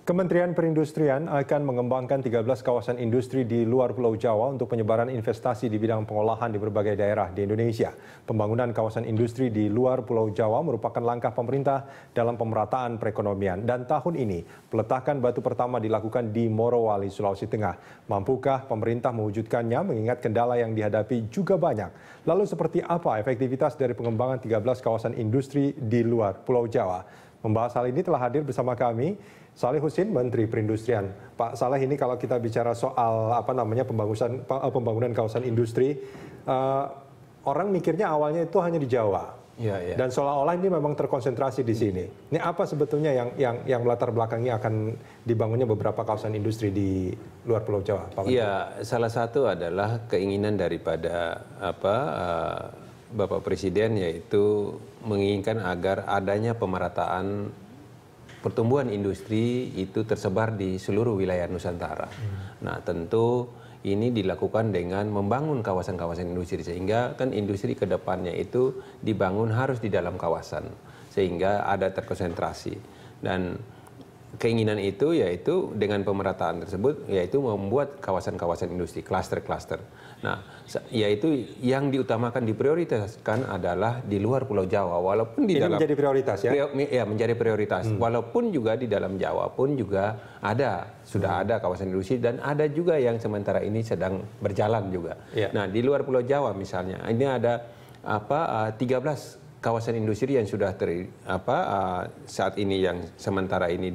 Kementerian Perindustrian akan mengembangkan 13 kawasan industri di luar Pulau Jawa untuk penyebaran investasi di bidang pengolahan di berbagai daerah di Indonesia. Pembangunan kawasan industri di luar Pulau Jawa merupakan langkah pemerintah dalam pemerataan perekonomian. Dan tahun ini, peletakan batu pertama dilakukan di Morowali, Sulawesi Tengah. Mampukah pemerintah mewujudkannya mengingat kendala yang dihadapi juga banyak? Lalu seperti apa efektivitas dari pengembangan 13 kawasan industri di luar Pulau Jawa? Membahas hal ini telah hadir bersama kami Saleh Husin, Menteri Perindustrian. Pak Saleh, ini kalau kita bicara soal pembangunan kawasan industri, orang mikirnya awalnya itu hanya di Jawa. Ya. Dan seolah-olah ini memang terkonsentrasi di sini. Ini apa sebetulnya yang melatar belakangnya akan dibangunnya beberapa kawasan industri di luar Pulau Jawa, Pak Menteri? Ya, salah satu adalah keinginan daripada Bapak Presiden, yaitu menginginkan agar adanya pemerataan pertumbuhan industri itu tersebar di seluruh wilayah Nusantara. Nah, tentu ini dilakukan dengan membangun kawasan-kawasan industri, sehingga kan industri ke depannya itu dibangun harus di dalam kawasan sehingga ada terkonsentrasi. Dan keinginan itu yaitu dengan pemerataan tersebut yaitu membuat kawasan-kawasan industri, klaster-klaster. Nah, yaitu yang diutamakan, diprioritaskan adalah di luar Pulau Jawa, walaupun di dalam menjadi prioritas ya? Ya, menjadi prioritas. Walaupun juga di dalam Jawa pun juga sudah ada kawasan industri, dan ada juga yang sementara ini sedang berjalan juga. Nah, di luar Pulau Jawa misalnya, ini ada 13 kawasan industri yang sudah saat ini yang sementara ini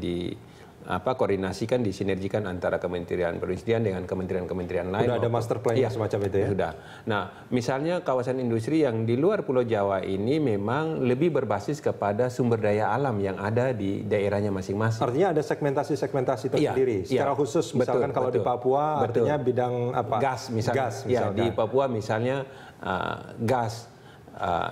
koordinasikan, disinergikan antara Kementerian Perindustrian dengan kementerian-kementerian lain. Sudah ada master plan semacam itu ya? Sudah. Nah, misalnya kawasan industri yang di luar Pulau Jawa ini memang lebih berbasis kepada sumber daya alam yang ada di daerahnya masing-masing. Artinya ada segmentasi tersendiri. Secara khusus misalkan kalau di Papua artinya bidang apa? Gas misalnya. Ya, di Papua misalnya gas.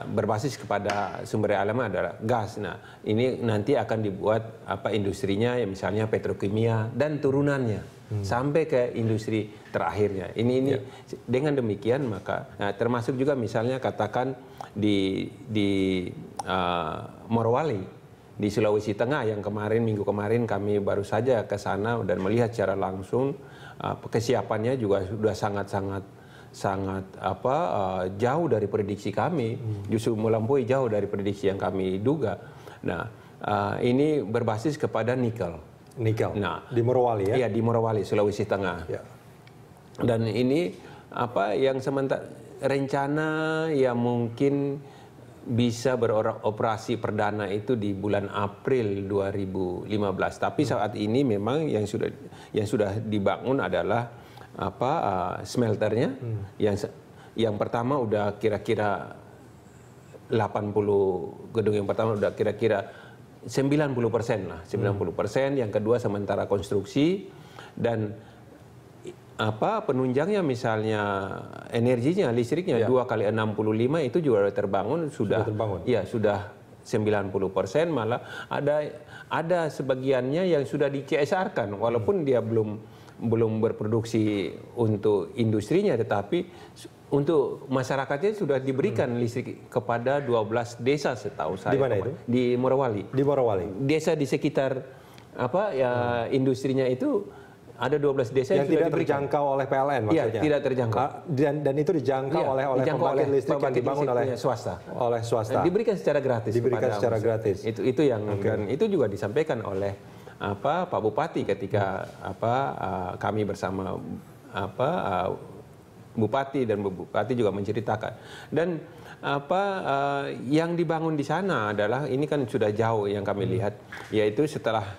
Berbasis kepada sumber daya alam adalah gas. Nah, ini nanti akan dibuat industrinya, ya misalnya petrokimia dan turunannya sampai ke industri terakhirnya. Ini dengan demikian maka termasuk juga misalnya katakan di Morowali di Sulawesi Tengah yang minggu kemarin kami baru saja ke sana dan melihat secara langsung kesiapannya juga sudah sangat jauh dari prediksi kami, justru melampaui jauh dari prediksi yang kami duga. Nah, ini berbasis kepada nikel. Nah, di Morowali ya? Iya, di Morowali, Sulawesi Tengah. Ya. Dan ini yang sementara rencana yang mungkin bisa beroperasi perdana itu di bulan April 2015. Tapi saat ini memang yang sudah dibangun adalah smelternya. Yang pertama udah kira-kira 80 gedung, yang pertama udah kira-kira 90% lah, 90%. Yang kedua sementara konstruksi, dan penunjangnya misalnya energinya, listriknya 2 kali 65 itu juga terbangun, sudah 90%, malah ada sebagiannya yang sudah di CSR-kan, walaupun dia belum berproduksi untuk industrinya, tetapi untuk masyarakatnya sudah diberikan listrik kepada 12 desa setahu saya. Di mana itu? Di Morowali. Di Morowali. Desa di sekitar industrinya itu ada 12 desa yang sudah diberikan. Terjangkau oleh PLN maksudnya? Iya, tidak terjangkau. Dan itu dijangkau oleh pembangkit listrik yang dibangun oleh swasta. Oleh swasta. Diberikan secara gratis. Gratis. Itu yang dan itu juga disampaikan oleh Pak Bupati ketika kami bersama Bupati, dan Bupati juga menceritakan. Dan yang dibangun di sana adalah, ini kan sudah jauh yang kami lihat, yaitu setelah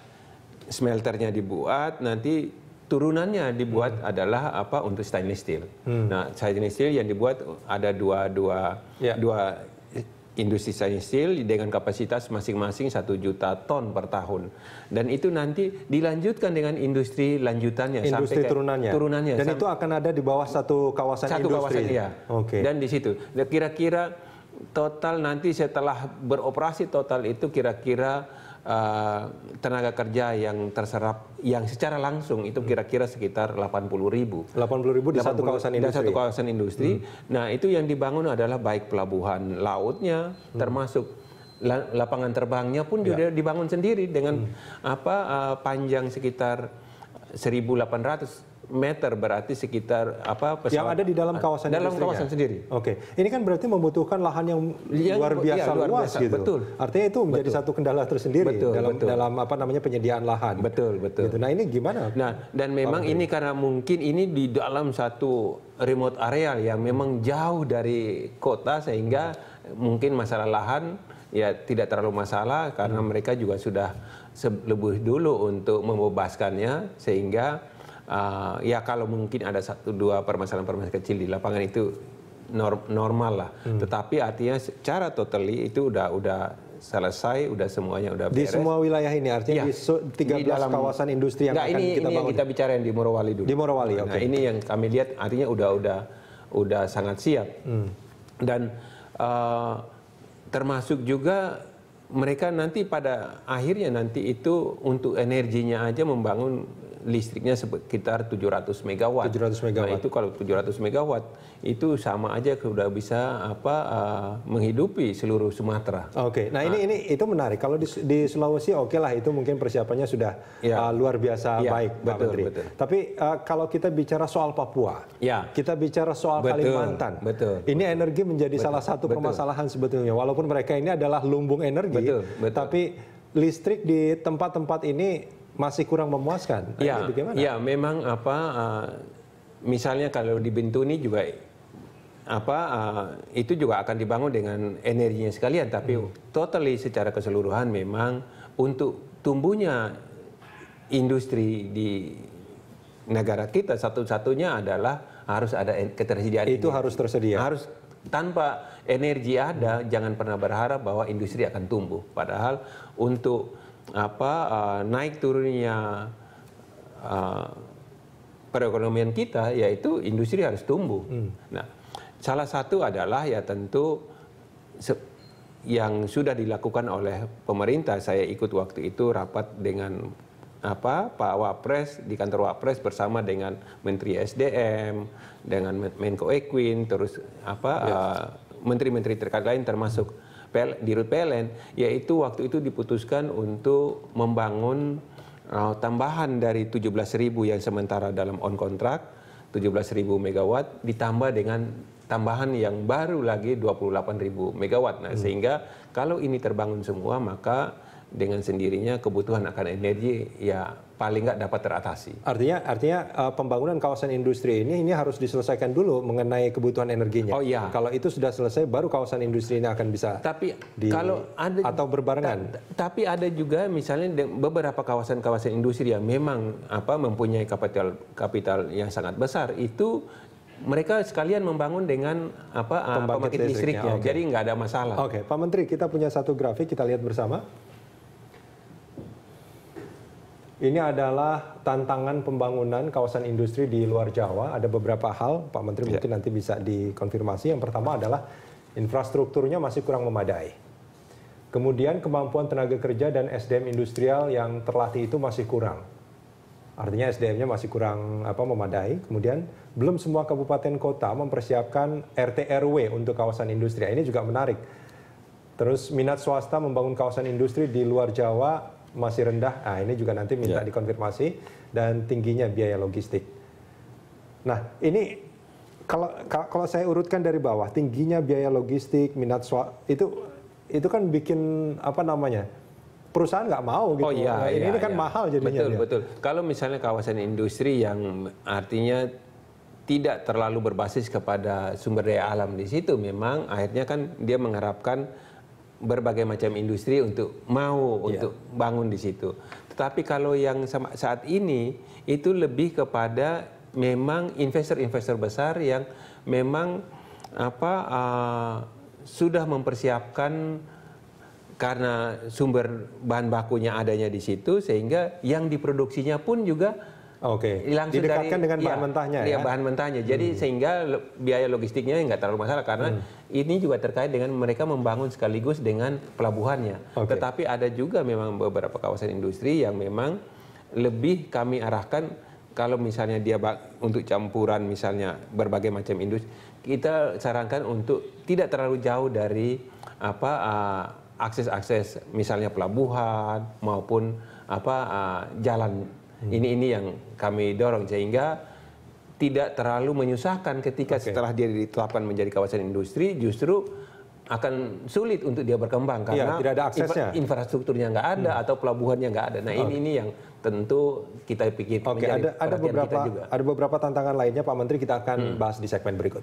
smelternya dibuat, nanti turunannya dibuat adalah untuk stainless steel. Nah, stainless steel yang dibuat ada dua industri stainless steel dengan kapasitas masing-masing 1 juta ton per tahun, dan itu nanti dilanjutkan dengan industri lanjutannya, industri sampai turunannya. Dan itu akan ada di bawah satu kawasan industri. Dan di situ kira-kira total nanti setelah beroperasi total itu kira-kira tenaga kerja yang terserap yang secara langsung itu kira-kira sekitar 80.000. 80.000 di satu kawasan industri. Di satu kawasan industri. Nah, itu yang dibangun adalah baik pelabuhan lautnya, termasuk lapangan terbangnya pun juga dibangun sendiri dengan panjang sekitar 1.800 meter, berarti sekitar pesawat yang ada di dalam kawasan sendiri. Oke, ini kan berarti membutuhkan lahan yang luar biasa luas gitu. Betul. Artinya itu menjadi satu kendala tersendiri dalam penyediaan lahan. Betul. Gitu. Nah ini gimana? Nah, dan memang ini karena mungkin ini di dalam satu remote area yang memang jauh dari kota, sehingga mungkin masalah lahan ya tidak terlalu masalah karena mereka juga sudah lebih dulu untuk membebaskannya, sehingga ya kalau mungkin ada 1-2 permasalahan kecil di lapangan itu normal lah. Tetapi artinya secara totally itu udah selesai, udah semuanya udah beres. Di semua wilayah ini artinya di 13 kawasan industri yang akan kita bangun. Ini yang kita bicara yang di Morowali dulu. Di Morowali, oke. Nah, ini yang kami lihat artinya udah sangat siap. Dan termasuk juga mereka nanti pada akhirnya nanti itu untuk energinya aja membangun listriknya sekitar 700 megawatt. 700 megawatt. Nah, itu kalau 700 megawatt itu sama aja sudah bisa menghidupi seluruh Sumatera. Oke. Nah, ini itu menarik. Kalau di Sulawesi oke lah, itu mungkin persiapannya sudah luar biasa baik, Pak Menteri. Betul. Tapi kalau kita bicara soal Papua, kita bicara soal Kalimantan. Ini energi menjadi salah satu permasalahan sebetulnya. Walaupun mereka ini adalah lumbung energi, tapi listrik di tempat-tempat ini masih kurang memuaskan. Ya, bagaimana? Ya, memang misalnya kalau di Bintuni juga itu juga akan dibangun dengan energinya sekalian, tapi totally secara keseluruhan memang untuk tumbuhnya industri di negara kita satu-satunya adalah harus ada ketersediaan. Itu harus tersedia. Harus, tanpa energi ada, jangan pernah berharap bahwa industri akan tumbuh. Padahal untuk naik turunnya perekonomian kita, yaitu industri harus tumbuh. Nah, salah satu adalah ya tentu yang sudah dilakukan oleh pemerintah. Saya ikut waktu itu rapat dengan Pak Wapres di kantor Wapres bersama dengan Menteri SDM, dengan Menko Equin, terus menteri-menteri terkait lain termasuk Dirut PLN, yaitu waktu itu diputuskan untuk membangun tambahan dari 17.000 yang sementara dalam on kontrak, 17.000 megawatt ditambah dengan tambahan yang baru lagi 28.000 megawatt. Nah, sehingga kalau ini terbangun semua, maka dengan sendirinya kebutuhan akan energi ya paling nggak dapat teratasi. Artinya pembangunan kawasan industri ini harus diselesaikan dulu mengenai kebutuhan energinya. Oh iya. Kalau itu sudah selesai, baru kawasan industri ini akan bisa. Tapi kalau ada atau berbarengan. Tapi ada juga misalnya beberapa kawasan-kawasan industri yang memang mempunyai kapital yang sangat besar, itu mereka sekalian membangun dengan pembangkit listriknya. Jadi nggak ada masalah. Oke, Pak Menteri, kita punya satu grafik, kita lihat bersama. Ini adalah tantangan pembangunan kawasan industri di luar Jawa. Ada beberapa hal, Pak Menteri mungkin nanti bisa dikonfirmasi. Yang pertama adalah infrastrukturnya masih kurang memadai. Kemudian kemampuan tenaga kerja dan SDM industrial yang terlatih itu masih kurang. Artinya SDM-nya masih kurang memadai. Kemudian belum semua kabupaten kota mempersiapkan RT RW untuk kawasan industri. Ini juga menarik. Terus minat swasta membangun kawasan industri di luar Jawa masih rendah. Nah, ini juga nanti minta dikonfirmasi, dan tingginya biaya logistik. Nah, ini kalau saya urutkan dari bawah, tingginya biaya logistik, minat swasta itu kan bikin perusahaan nggak mau gitu. Oh iya, nah, ini kan mahal jadinya. Betul. Kalau misalnya kawasan industri yang artinya tidak terlalu berbasis kepada sumber daya alam di situ, memang akhirnya kan dia mengharapkan berbagai macam industri untuk untuk bangun di situ. Tetapi kalau yang saat ini itu lebih kepada memang investor-investor besar yang memang sudah mempersiapkan karena sumber bahan bakunya adanya di situ, sehingga yang diproduksinya pun juga langsung didekatkan dengan bahan mentahnya ya. Bahan mentahnya. Jadi sehingga biaya logistiknya nggak terlalu masalah, karena ini juga terkait dengan mereka membangun sekaligus dengan pelabuhannya. Tetapi ada juga memang beberapa kawasan industri yang memang lebih kami arahkan, kalau misalnya dia untuk campuran misalnya berbagai macam industri, kita sarankan untuk tidak terlalu jauh dari akses-akses misalnya pelabuhan maupun jalan. Ini yang kami dorong sehingga tidak terlalu menyusahkan ketika setelah dia ditetapkan menjadi kawasan industri, justru akan sulit untuk dia berkembang karena tidak ada aksesnya. Infrastrukturnya nggak ada atau pelabuhannya nggak ada. Nah ini yang tentu kita pikir menjadi perhatian kita juga. Ada beberapa tantangan lainnya Pak Menteri, kita akan bahas di segmen berikut.